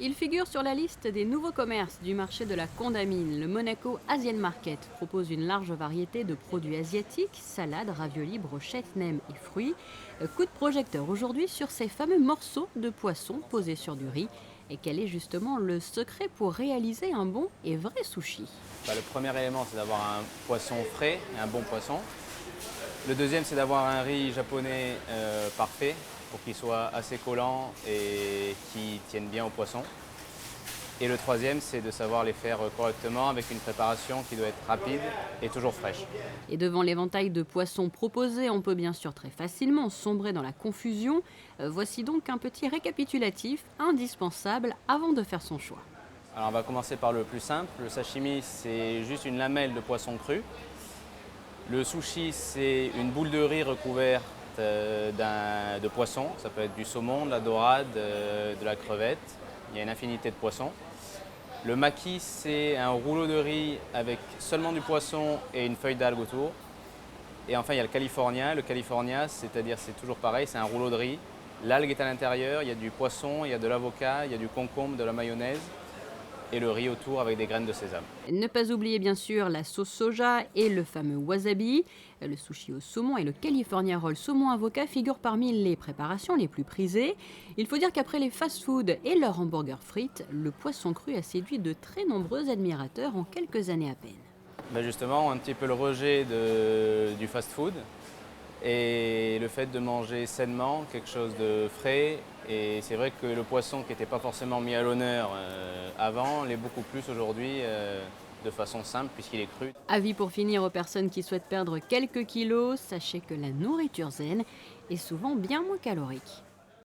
Il figure sur la liste des nouveaux commerces du marché de la Condamine. Le Monaco Asian Market propose une large variété de produits asiatiques, salades, raviolis, brochettes, nems et fruits. Coup de projecteur aujourd'hui sur ces fameux morceaux de poisson posés sur du riz. Et quel est justement le secret pour réaliser un bon et vrai sushi? Le premier élément, c'est d'avoir un poisson frais, un bon poisson. Le deuxième, c'est d'avoir un riz japonais parfait pour qu'il soit assez collant et qu'il tienne bien au poisson. Et le troisième, c'est de savoir les faire correctement avec une préparation qui doit être rapide et toujours fraîche. Et devant l'éventail de poissons proposés, on peut bien sûr très facilement sombrer dans la confusion. Voici donc un petit récapitulatif indispensable avant de faire son choix. Alors on va commencer par le plus simple. Le sashimi, c'est juste une lamelle de poisson cru. Le sushi, c'est une boule de riz recouverte de poisson. Ça peut être du saumon, de la dorade, de la crevette. Il y a une infinité de poissons. Le maki, c'est un rouleau de riz avec seulement du poisson et une feuille d'algue autour. Et enfin, il y a le california. Le california, c'est toujours pareil, c'est un rouleau de riz. L'algue est à l'intérieur, il y a du poisson, il y a de l'avocat, il y a du concombre, de la mayonnaise et le riz autour avec des graines de sésame. Ne pas oublier bien sûr la sauce soja et le fameux wasabi. Le sushi au saumon et le California Roll saumon avocat figurent parmi les préparations les plus prisées. Il faut dire qu'après les fast-foods et leurs hamburgers frites, le poisson cru a séduit de très nombreux admirateurs en quelques années à peine. Justement, un petit peu le rejet du fast-food et le fait de manger sainement, quelque chose de frais. Et c'est vrai que le poisson qui n'était pas forcément mis à l'honneur avant l'est beaucoup plus aujourd'hui de façon simple puisqu'il est cru. Avis pour finir aux personnes qui souhaitent perdre quelques kilos, sachez que la nourriture zen est souvent bien moins calorique.